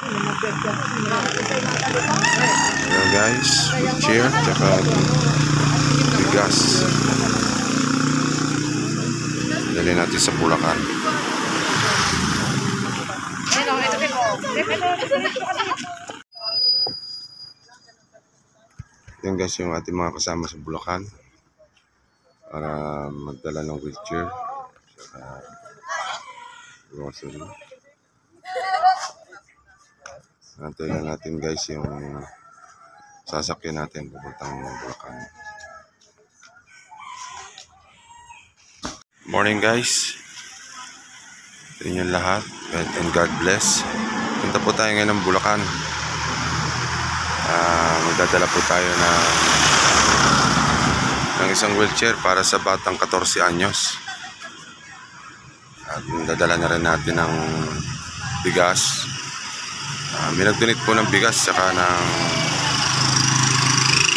Hello guys, chair tsaka bigas. Dali natin sa Bulacan. Yan guys yung ating mga kasama sa Bulacan para magdala ng wheelchair tsaka grocery. Antayin na natin guys yung sasakyan natin pupuntang Bulacan. Morning guys, ito yung lahat and God bless. Punta po tayo ngayon ng Bulacan. Magdadala po tayo ng isang wheelchair para sa batang 14 anyos. At dadala na rin natin ng bigas. May nag-donate po ng bigas saka ng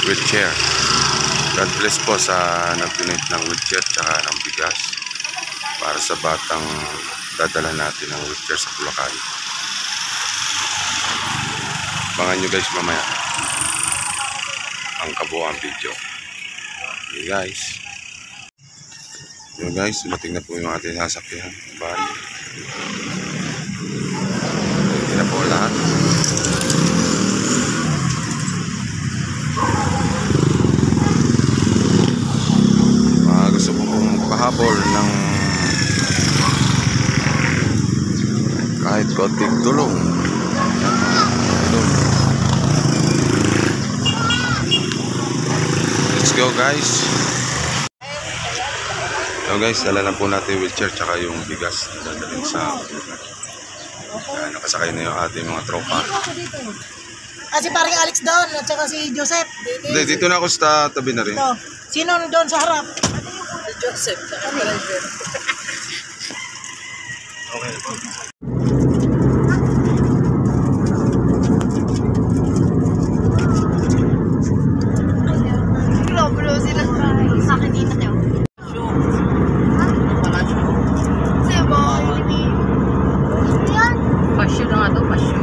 wheelchair. God bless po sa nag-donate ng wheelchair saka ng bigas para sa batang dadala natin ng wheelchair sa Bulacan. Abangan nyo guys mamaya ang kabuuan video. Okay guys. Yun guys, dumating na po yung ating sasakyan. Bali. Hindi na po lahat. Gusto ko pong pahabol ng kahit konting tulong. Let's go guys. So guys, dala na po natin yung wheelchair tsaka yung bigas na dadalhin sa nakasakay na yung ating mga tropa. Si paring Alex doon at saka si Joseph. Hindi, dito na ako sa tabi na rin. Ito. Sino doon sa harap? Si Joseph, sa driver. Okay. Bro, sila sa akin dito tayo. Pasyo na nga to, pasyo.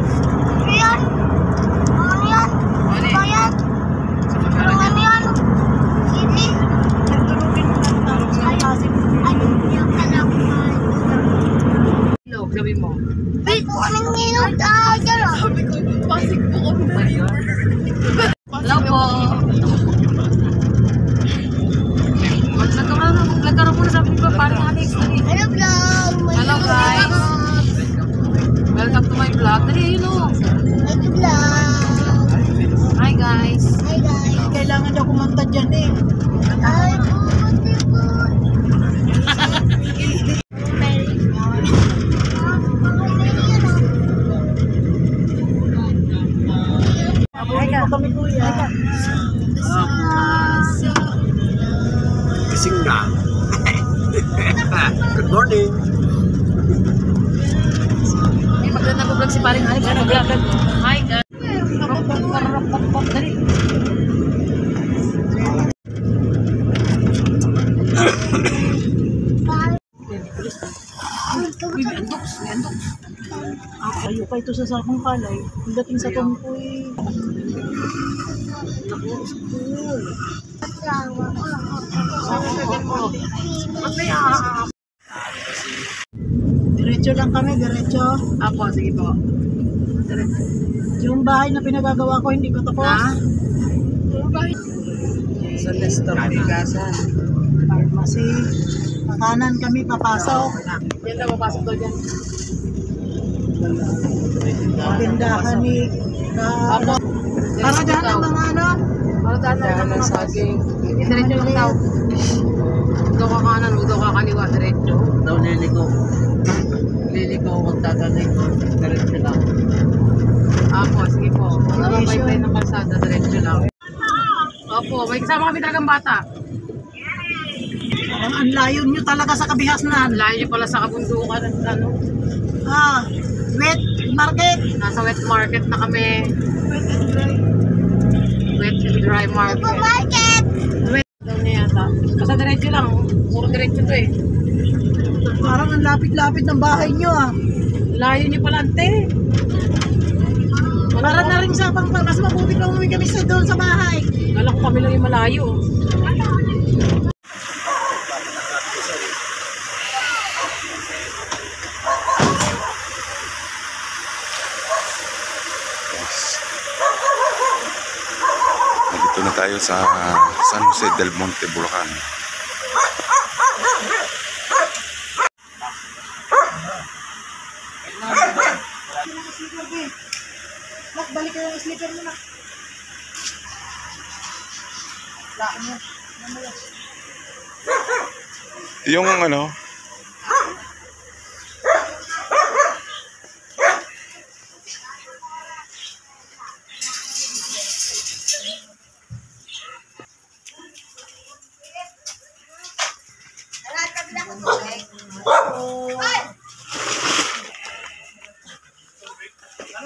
Yan. Ano yan? Ano yan? Ano yan? Hindi. Nagtulungin mo lang tayo sa kasi. Ano yung anak mo? Hello, gabi mo. Wait, anong ngayon tayo? Sabi ko, pasig po kami na rin. Hello po. Nagkaroon muna sabi ko, parang Alex. Hello vlog. Hello guys. Welcome to my vlog. Dali, yun o. Hello vlog. Hi guys. Hi guys. Kailangan daw kumanta dyan eh. Ay, buti po. Kami kuya. Gising na. Good morning. Ay, maganda nag-vlog si paring Alex. Mag-vlog. Hi guys. Dali. Ayaw pa ito sa sakong kalay. Dating sa tungkoy. Diretso lang kami, diretso. Apo, sige po. Yung bahay na pinagagawa ko, hindi ko tapos. Sa Nestor Bigasan. Pharmacy. Kanan kami papasok. Yan na, papasok daw dyan. Tindahan ni... Para dyan ang mga ano? Para dyan ang mga saging. Diretso lang daw. Huwag daw ka kanan, huwag daw ka kaliwa. Diretso. Daw liliko. Liliko kung tatanig ko. Diretso lang. Apo, sige po. Nakabay tayo ng kalsada. Diretso lang. Opo, may kasama kami talagang bata. Ang layo nyo talaga sa kabihasnan. Layo niyo pala sa kabundukan at ano. Wet market. Nasa wet market na kami. Wet and dry market. Market. Wet daw niya yata. Basta diretso lang. Puro diretso to eh. Parang ang lapit-lapit ng bahay nyo ah. Layo niyo pala ante. Para na rin sa pang mas mabuti pa umuwi kami sa doon sa bahay. Kala ko kami lang yung malayo. Dito na tayo sa San Jose del Monte, Bulacan. Nak, balik ka yung slipper mo na. Yung ano,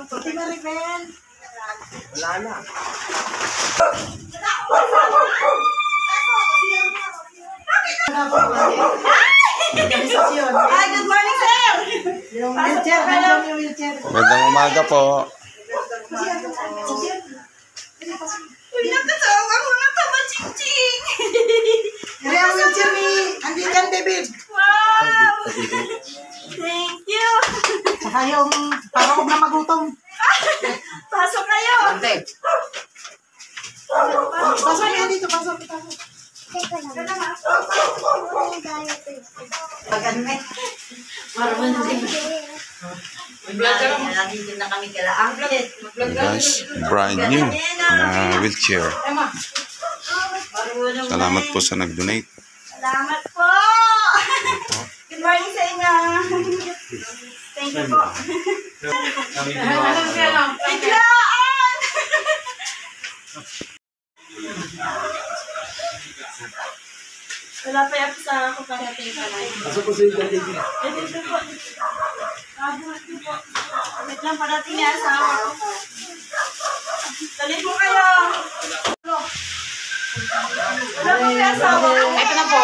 Pati Maribel. Wala na. Organisasyon. Hi, good morning, sir! Yung wheelchair, nandiyan yung wheelchair. magandang umaga po. Uy, nakatawa ko na tama, ching-ching! Kaya yung wheelchair ni Andikan David. Wow! Thank you! Saka yung para huwag na magutom. Pasok kayo! Ante. Pasok niya dito, pasok. Nandito na kami kala Anglet. Guys, brand new na wheelchair. Salamat po sa nag-donate. Salamat po! Good morning sa inyo! Thank you po! Biglaan! Wala pa yung sa ako parating ka lang. Pasok ko sa iyo, Daddy. Dito po. Dito po. Wait lang, parating niya asawa ko. Dali po kayo. Wala po yung asawa ko. Ito na po.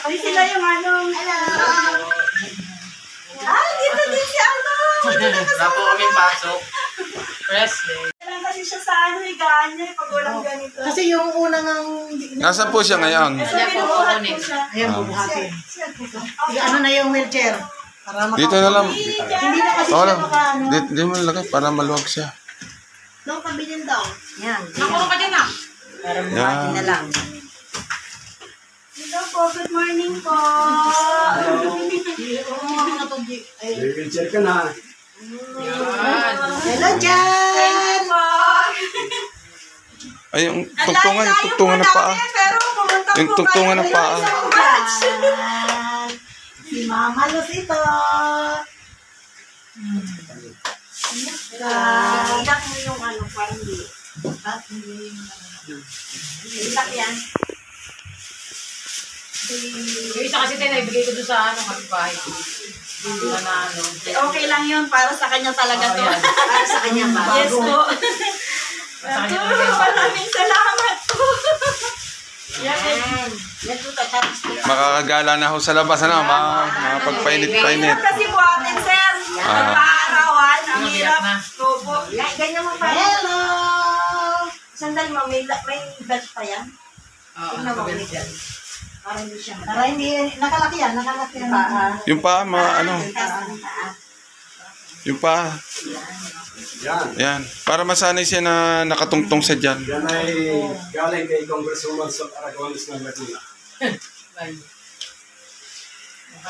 Ay, sila yung ano. Ay, dito din si ano. Wala po kami pasok. Presley. Kailan kasi siya sa ano, higaan niya, pag walang ganito. Kasi yung unang ang... Nasaan po siya ngayon? So, binubuhat po siya. Ayan, bubuhatin. Ano na yung wheelchair? Para maka... Dito na lang. Hindi na kasi Oo siya lang. maka ano. Dito mo nalagay para maluwag siya. Doon kabilin daw. Yan. Nakulong ka din ah. Para Yan. buhatin na lang. Hello po, good morning po. Wheelchair ka na. Yan. Hello, Jan! Po. Ay, yung tugtungan ng paa. Pero pumunta Yung po tugtungan ng kayo paa. sa batch. Yan. Si Mama Lucito. Idak mo yung ano, parang di. Idak yan. Yung isa kasi tayo, naibigay ko doon sa ano, kapitbahay ko. Hindi na ano. Okay lang yun, para sa kanya talaga to. Para sa kanya ba? Yes po. Maraming salamat po. Yan. Yan po tapos po. Makakagala na ho sa labas, ano? Makapagpainit-painit. Hirap kasi buhatin, sir. Pag-aarawan, ang Umiyak hirap. na. Opo. Ganyan mo pa. Hello! Sandali mo, may belt pa yan. Oo, Tingnan mo, may nakabili. belt. Para hindi siya Para hindi, nakalaki yan. Yung paa, ano? Yung paa. Yan. Yan. Para masanay siya na nakatungtong sa dyan. Yan ay galing kay Congresswoman sa Aragones ng Laguna.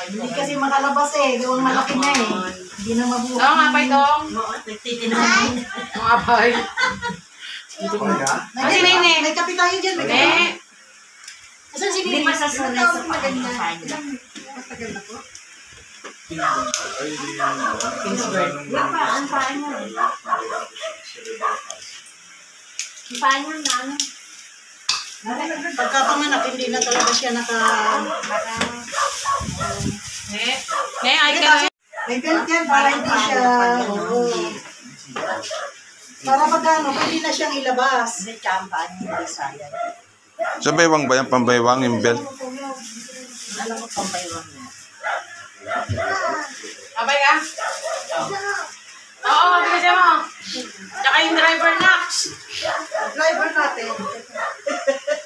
Hindi kasi makalabas eh. Gawang malaki na eh. Hindi na mabuhay. Oo nga pa itong. Nagtitinay. Mga abay. Okay ka? Kasi nene. May kape tayo dyan. May Eh. kape. Asan si Hindi Nene? masasanay sa pagkakanya. Matagal na po. Yung paan, paan mo. Yung paan mo na ano. Pagkapanganak, hindi na talaga siya Ay ka na. May belt yan para hindi siya... Oo. Para pagkano, pwede na siyang ilabas. May kampaan yung Bisaya. Sa baywang ba yan? Pambaywang yung belt? Alam mo pang baywang mo. Abay ka. Oo, bigasin mo. Tsaka yung driver na. Driver natin.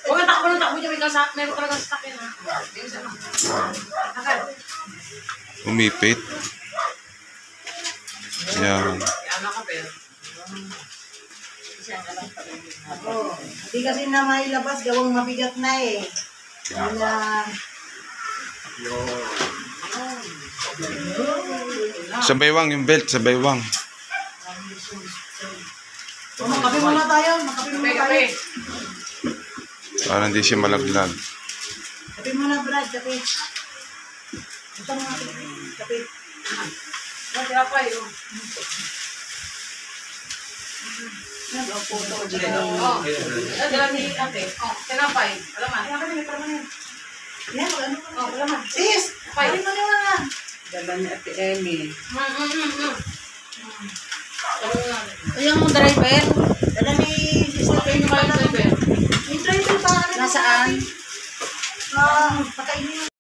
Huwag na takbo ng takbo dyan. Meron talaga sa takin ha. Bigasin mo. Takal. Umipit. Yan. Ano ka, pero? Oo. Hindi kasi na mailabas, gawang mabigat na eh. Hindi na... Sa baywang, yung belt, sa baywang. Oh, makape muna tayo. Makape muna tayo. Kape. Para hindi siya malaglag. Kape muna, Brad. Kape. Ito mga kape. Tinapay. Oo. Dala ni ate. Oh, tinapay. Alaman. Yan, ano? Oh, alaman. Sis! Tinapay. Kape mo na. Dala ni Ate Emmy. Yung driver? Dala ni Sister Penny Yung pala. driver? Yung driver pa. Nasaan? Pakainin.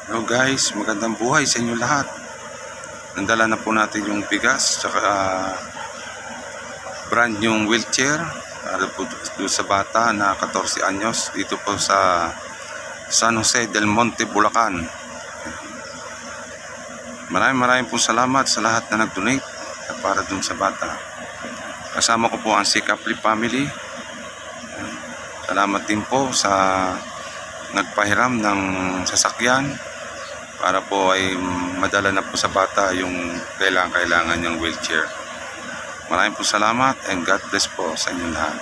Hello guys, magandang buhay sa inyo lahat. Nandala na po natin yung bigas, tsaka brand yung wheelchair para po doon sa bata na 14 anyos dito po sa San Jose del Monte, Bulacan. Maraming po salamat sa lahat na nag-donate para dun sa bata. Kasama ko po ang Sikapli family. Salamat din po sa nagpahiram ng sasakyan para po ay madala na po sa bata yung kailangan niyang wheelchair. Maraming po salamat and God bless po sa inyo lahat.